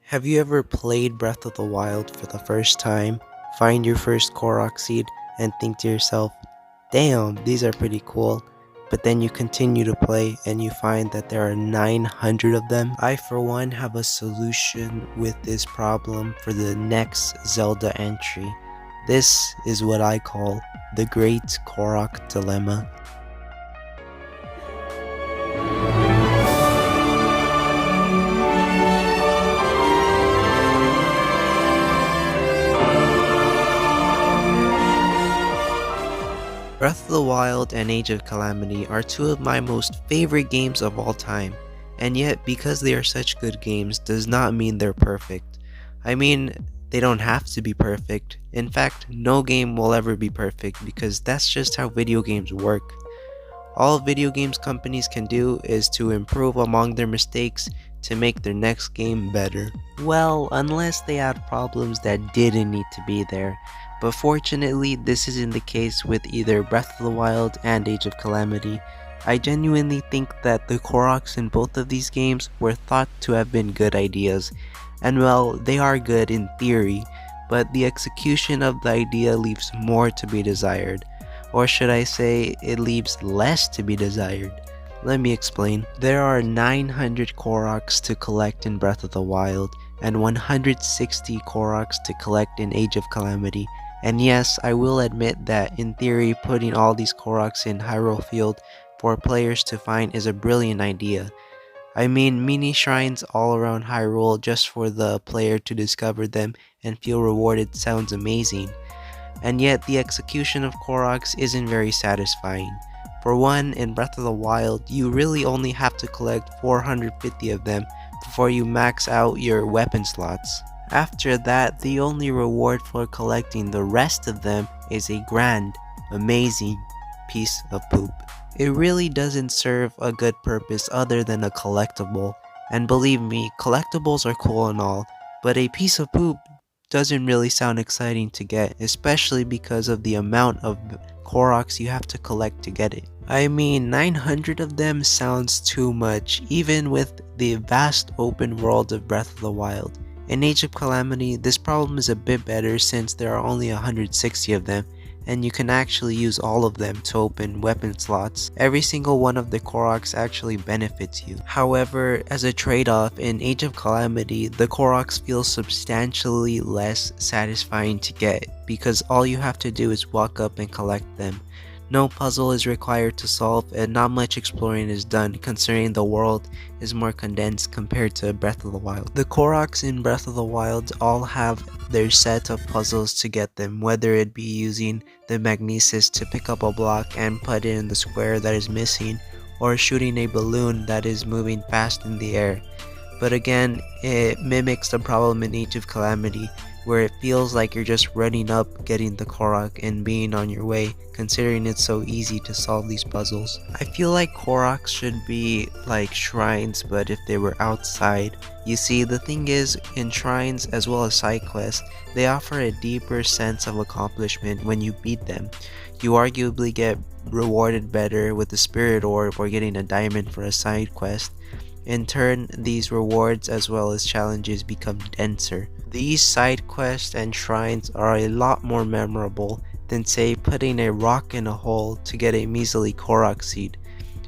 Have you ever played Breath of the Wild for the first time, find your first Korok seed, and think to yourself, damn, these are pretty cool, but then you continue to play and you find that there are 900 of them? I for one have a solution with this problem for the next Zelda entry. This is what I call the Great Korok Dilemma. Breath of the Wild and Age of Calamity are two of my most favorite games of all time, and yet because they are such good games does not mean they're perfect. I mean, they don't have to be perfect. In fact, no game will ever be perfect because that's just how video games work. All video games companies can do is to improve among their mistakes to make their next game better. Well, unless they had problems that didn't need to be there. But fortunately, this isn't the case with either Breath of the Wild and Age of Calamity. I genuinely think that the Koroks in both of these games were thought to have been good ideas. And well, they are good in theory, but the execution of the idea leaves more to be desired. Or should I say, it leaves less to be desired. Let me explain. There are 900 Koroks to collect in Breath of the Wild, and 160 Koroks to collect in Age of Calamity. And yes, I will admit that in theory, putting all these Koroks in Hyrule Field for players to find is a brilliant idea. I mean, mini shrines all around Hyrule just for the player to discover them and feel rewarded sounds amazing. And yet, the execution of Koroks isn't very satisfying. For one, in Breath of the Wild, you really only have to collect 450 of them before you max out your weapon slots. After that, the only reward for collecting the rest of them is a grand, amazing piece of poop. It really doesn't serve a good purpose other than a collectible. And believe me, collectibles are cool and all, but a piece of poop doesn't really sound exciting to get, especially because of the amount of Koroks you have to collect to get it. I mean, 900 of them sounds too much, even with the vast open world of Breath of the Wild. In Age of Calamity, this problem is a bit better since there are only 160 of them, and you can actually use all of them to open weapon slots. Every single one of the Koroks actually benefits you. However, as a trade-off, in Age of Calamity, the Koroks feel substantially less satisfying to get, because all you have to do is walk up and collect them. No puzzle is required to solve, and not much exploring is done considering the world is more condensed compared to Breath of the Wild. The Koroks in Breath of the Wild all have their set of puzzles to get them, whether it be using the magnesis to pick up a block and put it in the square that is missing, or shooting a balloon that is moving fast in the air. But again, it mimics the problem in Age of Calamity, where it feels like you're just running up, getting the Korok, and being on your way, considering it's so easy to solve these puzzles. I feel like Koroks should be like shrines, but if they were outside. You see, the thing is, in shrines as well as side quests, they offer a deeper sense of accomplishment when you beat them. You arguably get rewarded better with the Spirit Orb or getting a diamond for a side quest. In turn, these rewards as well as challenges become denser. These side quests and shrines are a lot more memorable than say putting a rock in a hole to get a measly Korok seed.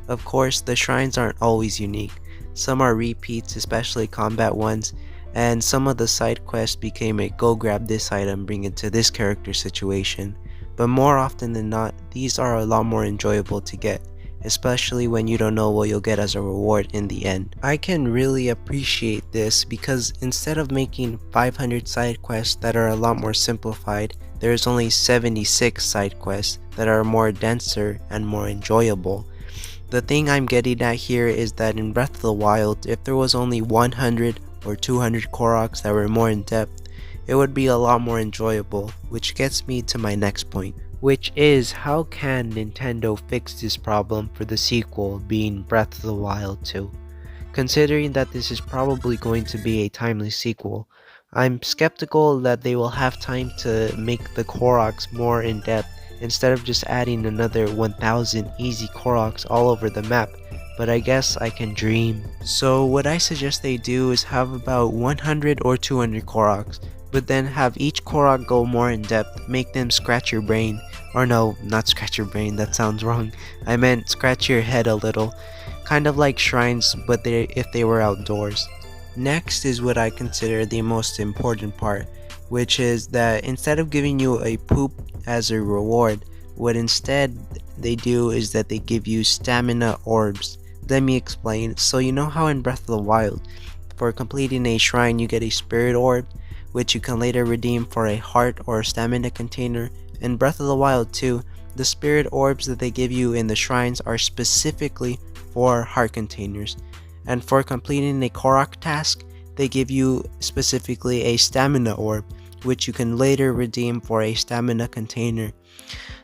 Of course, the shrines aren't always unique. Some are repeats, especially combat ones, and some of the side quests became a go grab this item, bring it to this character situation. But more often than not, these are a lot more enjoyable to get, especially when you don't know what you'll get as a reward in the end. I can really appreciate this because instead of making 500 side quests that are a lot more simplified, there's only 76 side quests that are more denser and more enjoyable. The thing I'm getting at here is that in Breath of the Wild, if there was only 100 or 200 Koroks that were more in depth, it would be a lot more enjoyable, which gets me to my next point, which is how can Nintendo fix this problem for the sequel being Breath of the Wild 2? Considering that this is probably going to be a timely sequel, I'm skeptical that they will have time to make the Koroks more in-depth instead of just adding another 1000 easy Koroks all over the map, but I guess I can dream. So what I suggest they do is have about 100 or 200 Koroks, but then have each Korok go more in depth, make them scratch your brain. Or no, not scratch your brain, that sounds wrong. I meant scratch your head a little. Kind of like shrines, but if they were outdoors. Next is what I consider the most important part, which is that instead of giving you a poop as a reward, what instead they do is that they give you stamina orbs. Let me explain. So you know how in Breath of the Wild, for completing a shrine you get a spirit orb, which you can later redeem for a heart or a stamina container. In Breath of the Wild 2, the spirit orbs that they give you in the shrines are specifically for heart containers. And for completing a Korok task, they give you specifically a stamina orb, which you can later redeem for a stamina container.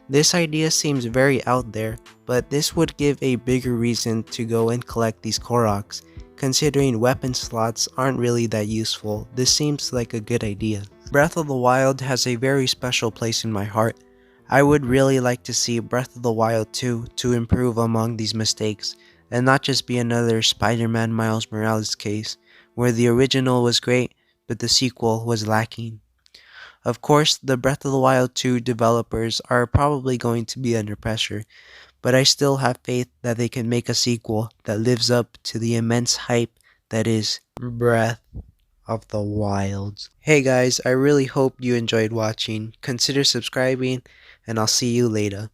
This idea seems very out there, but this would give a bigger reason to go and collect these Koroks. Considering weapon slots aren't really that useful, this seems like a good idea. Breath of the Wild has a very special place in my heart. I would really like to see Breath of the Wild 2 to improve among these mistakes, and not just be another Spider-Man Miles Morales case, where the original was great, but the sequel was lacking. Of course, the Breath of the Wild 2 developers are probably going to be under pressure, but I still have faith that they can make a sequel that lives up to the immense hype that is Breath of the Wild. Hey guys, I really hope you enjoyed watching. Consider subscribing, and I'll see you later.